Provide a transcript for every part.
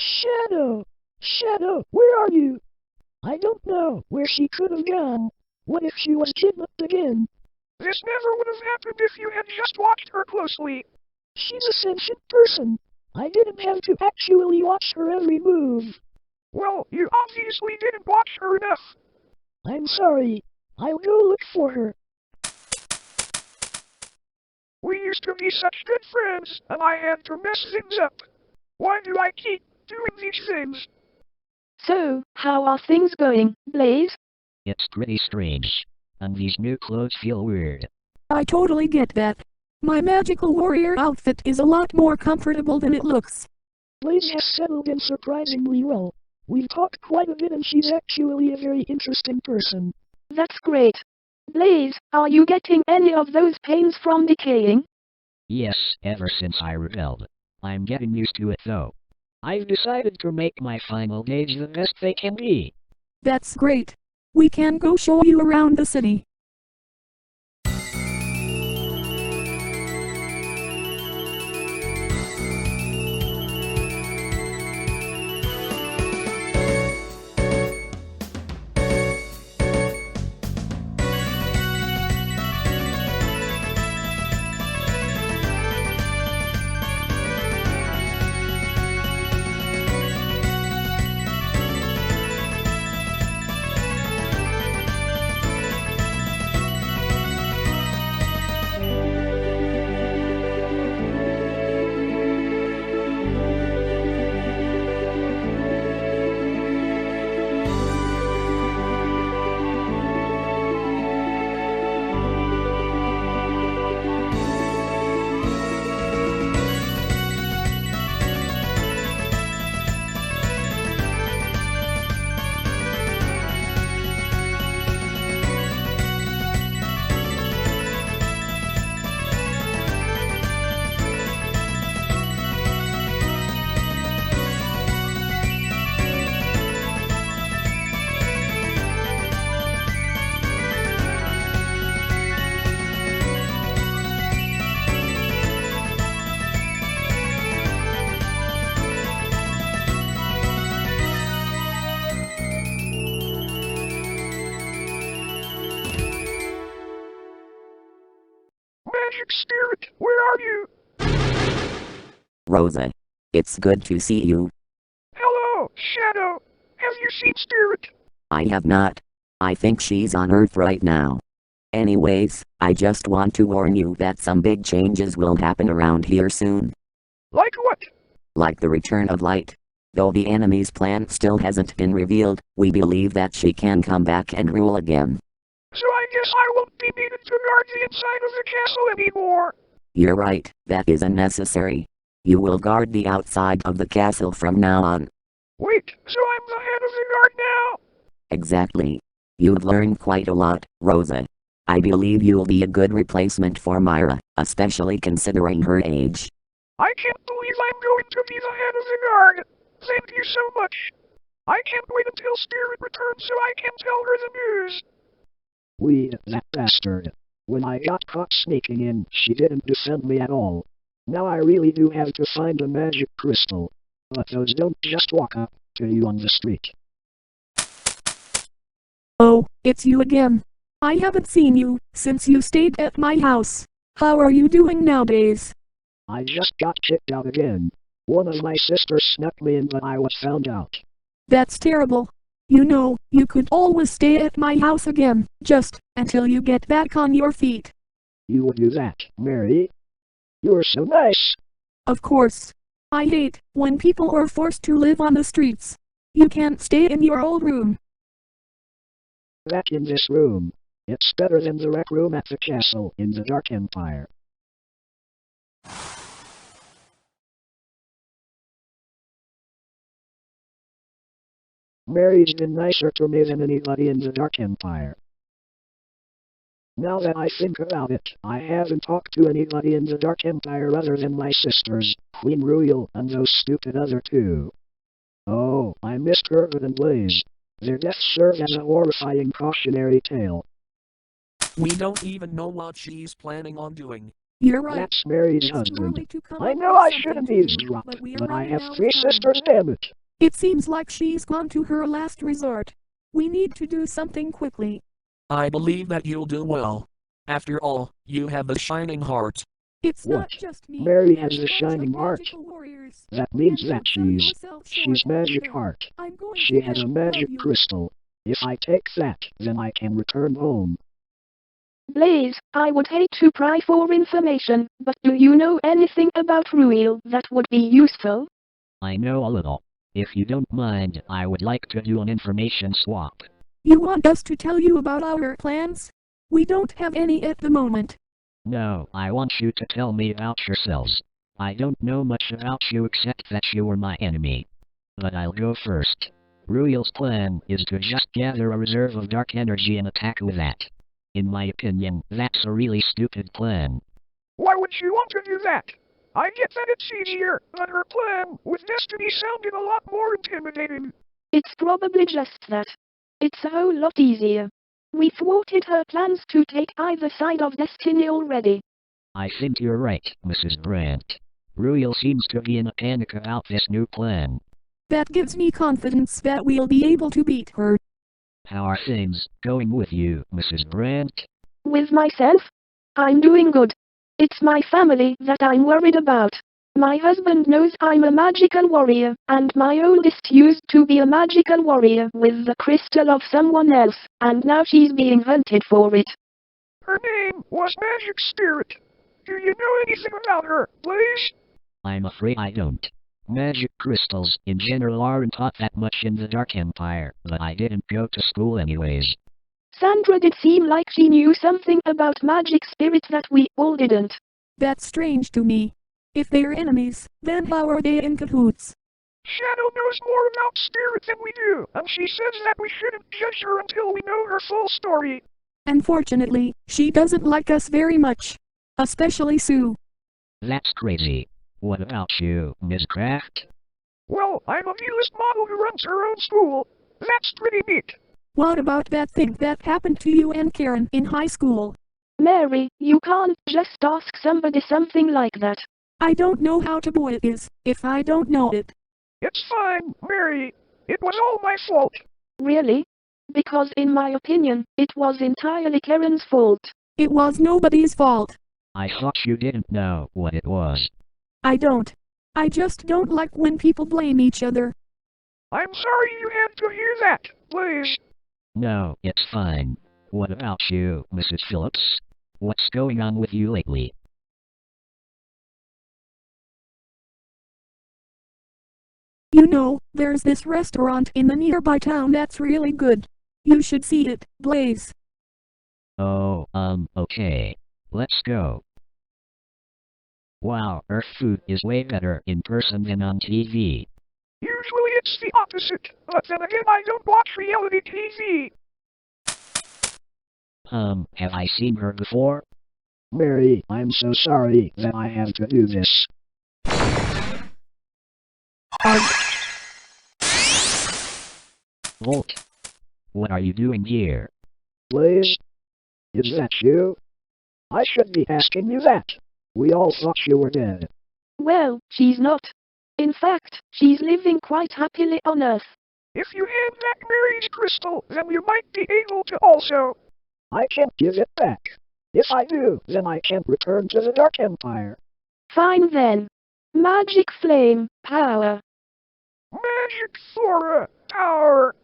Shadow! Shadow, where are you? I don't know where she could have gone. What if she was kidnapped again? This never would have happened if you had just watched her closely. She's a sentient person. I didn't have to actually watch her every move. Well, you obviously didn't watch her enough. I'm sorry. I'll go look for her. We used to be such good friends, and I had to mess things up. Why do I keep doing these things? So, how are things going, Blaze? It's pretty strange. And these new clothes feel weird. I totally get that. My magical warrior outfit is a lot more comfortable than it looks. Blaze has settled in surprisingly well. We've talked quite a bit and she's actually a very interesting person. That's great. Blaze, are you getting any of those pains from decaying? Yes, ever since I rebelled. I'm getting used to it though. I've decided to make my final days the best they can be. That's great. We can go show you around the city. Magic Spirit, where are you? Rosa. It's good to see you. Hello, Shadow. Have you seen Spirit? I have not. I think she's on Earth right now. Anyways, I just want to warn you that some big changes will happen around here soon. Like what? Like the return of light. Though the enemy's plan still hasn't been revealed, we believe that she can come back and rule again. So I guess I won't be needed to guard the inside of the castle anymore. You're right, that is unnecessary. You will guard the outside of the castle from now on. Wait, so I'm the head of the guard now? Exactly. You've learned quite a lot, Rosa. I believe you'll be a good replacement for Myra, especially considering her age. I can't believe I'm going to be the head of the guard. Thank you so much. I can't wait until Spirit returns so I can tell her the news. That bastard. When I got caught sneaking in, she didn't defend me at all. Now I really do have to find a magic crystal. But those don't just walk up to you on the street. Oh, it's you again. I haven't seen you since you stayed at my house. How are you doing nowadays? I just got kicked out again. One of my sisters snuck me in but I was found out. That's terrible. You know, you could always stay at my house again, just until you get back on your feet. You would do that, Mary? You're so nice. Of course. I hate when people are forced to live on the streets. You can't stay in your old room. Back in this room. It's better than the rec room at the castle in the Dark Empire. Mary's been nicer to me than anybody in the Dark Empire. Now that I think about it, I haven't talked to anybody in the Dark Empire other than my sisters, Queen Royal, and those stupid other two. Oh, I missed Herbert and Blaze. Their deaths serve as a horrifying cautionary tale. We don't even know what she's planning on doing. You're right. That's Mary's It's too husband. early to come I up know with I something shouldn't to do, eavesdrop, we are but I running have out of 3 time. sisters, damn it. It seems like she's gone to her last resort. We need to do something quickly. I believe that you'll do well. After all, you have the shining heart. It's What? not just me. Mary has There's a bunch of shining heart. magical warriors. That means And that to sell yourself short, she's magic there. heart. I'm going She to has a hell, magic love you. crystal. If I take that, then I can return home. Blaze, I would hate to pry for information, but do you know anything about Ruil that would be useful? I know a little. If you don't mind, I would like to do an information swap. You want us to tell you about our plans? We don't have any at the moment. No, I want you to tell me about yourselves. I don't know much about you except that you were my enemy. But I'll go first. Ruil's plan is to just gather a reserve of dark energy and attack with that. In my opinion, that's a really stupid plan. Why would she want to do that? I get that it's easier, but her plan with Destiny sounded a lot more intimidating. It's probably just that. It's a whole lot easier. We thwarted her plans to take either side of Destiny already. I think you're right, Mrs. Brandt. Ruil seems to be in a panic about this new plan. That gives me confidence that we'll be able to beat her. How are things going with you, Mrs. Brandt? With myself? I'm doing good. It's my family that I'm worried about. My husband knows I'm a magical warrior, and my oldest used to be a magical warrior with the crystal of someone else, and now she's being hunted for it. Her name was Magic Spirit. Do you know anything about her, Blaze? I'm afraid I don't. Magic crystals, in general, aren't taught that much in the Dark Empire, but I didn't go to school anyways. Sandra did seem like she knew something about magic spirits that we all didn't. That's strange to me. If they're enemies, then how are they in cahoots? Shadow knows more about Spirit than we do, and she says that we shouldn't judge her until we know her full story. Unfortunately, she doesn't like us very much. Especially Sue. That's crazy. What about you, Ms. Kraft? Well, I'm a realist model who runs her own school. That's pretty neat. What about that thing that happened to you and Karen in high school? Mary, you can't just ask somebody something like that. I don't know how to boy it is, if I don't know it. It's fine, Mary. It was all my fault. Really? Because in my opinion, it was entirely Karen's fault. It was nobody's fault. I thought you didn't know what it was. I don't. I just don't like when people blame each other. I'm sorry you had to hear that, Blaze. No, it's fine. What about you, Mrs. Phillips? What's going on with you lately? You know, there's this restaurant in the nearby town that's really good. You should see it, Blaze. Oh, okay. Let's go. Wow, Earth food is way better in person than on TV. Usually it's the opposite, but then again I don't watch reality TV. Have I seen her before? Mary, I'm so sorry that I have to do this. Volt. What are you doing here? Blaze? Is that you? I should be asking you that. We all thought you were dead. Well, she's not. In fact, she's living quite happily on Earth. If you hand back Mary's crystal, then you might be able to also. I can't give it back. If I do, then I can't return to the Dark Empire. Fine then. Magic flame, power. Magic Flora Power.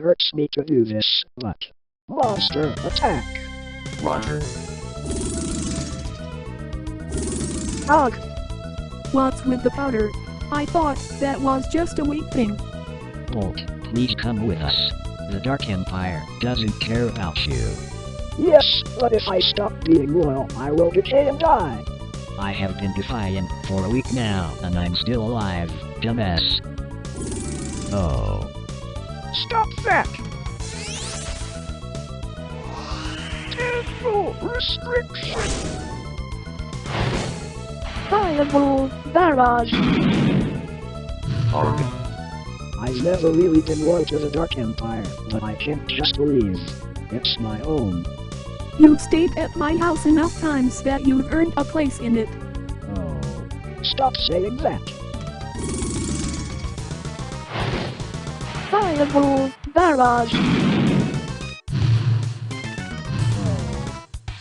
It hurts me to do this, but... Monster attack! Roger. Ugh. What's with the powder? I thought that was just a weak thing. Bolt, please come with us. The Dark Empire doesn't care about you. Yes, but if I stop being loyal, I will decay and die. I have been defiant for a week now, and I'm still alive, dumbass. Oh. Stop that! Tenfold restriction! Fireball barrage. Arg. I've never really been loyal to the Dark Empire, but I can't just leave. It's my home. You've stayed at my house enough times that you've earned a place in it. Oh. Stop saying that. Fireball barrage.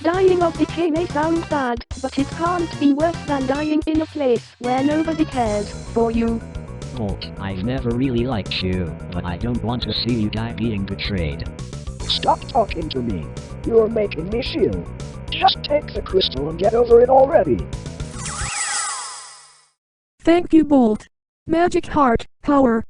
Dying of decay may sound bad, but it can't be worse than dying in a place where nobody cares for you. Bolt, I've never really liked you, but I don't want to see you die being betrayed. Stop talking to me. You're making me feel. Just take the crystal and get over it already. Thank you, Bolt. Magic heart power.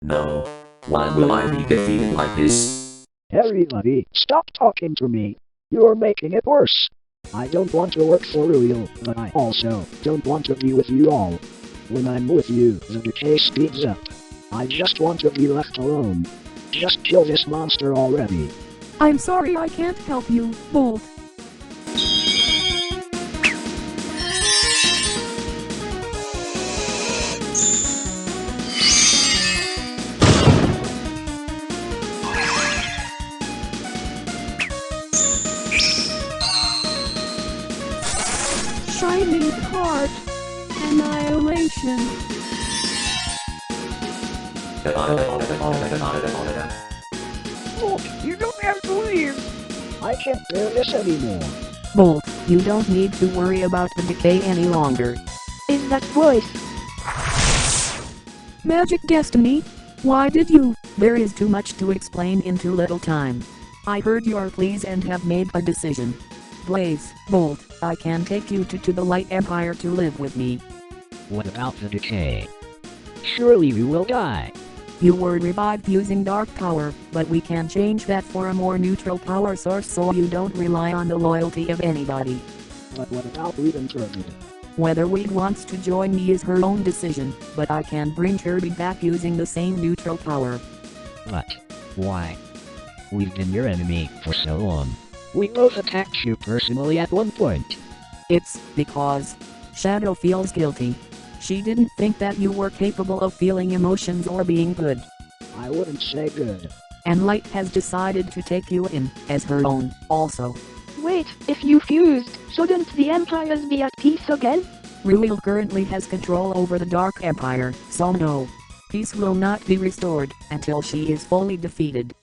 No. Why will I be defeated like this? Everybody, stop talking to me. You're making it worse. I don't want to work for Ruel, but I also don't want to be with you all. When I'm with you, the decay speeds up. I just want to be left alone. Just kill this monster already. I'm sorry I can't help you, Bolt. Shining heart. Annihilation. Look, you don't have to leave. I can't bear this anymore. Bolt, you don't need to worry about the decay any longer. Is that voice? Magic destiny. Why did you? There is too much to explain in too little time. I heard your pleas and have made a decision. Blaze, Bolt, I can take you to the Light Empire to live with me. What about the decay? Surely you will die. You were revived using dark power, but we can change that for a more neutral power source so you don't rely on the loyalty of anybody. But what about Reed and Kirby? Whether Reed wants to join me is her own decision, but I can bring Kirby back using the same neutral power. But why? We've been your enemy for so long. We both attacked you personally at one point. It's because Shadow feels guilty. She didn't think that you were capable of feeling emotions or being good. I wouldn't say good. And Light has decided to take you in as her own, also. Wait, if you fused, shouldn't the empires be at peace again? Ruel currently has control over the Dark Empire, so no. Peace will not be restored until she is fully defeated.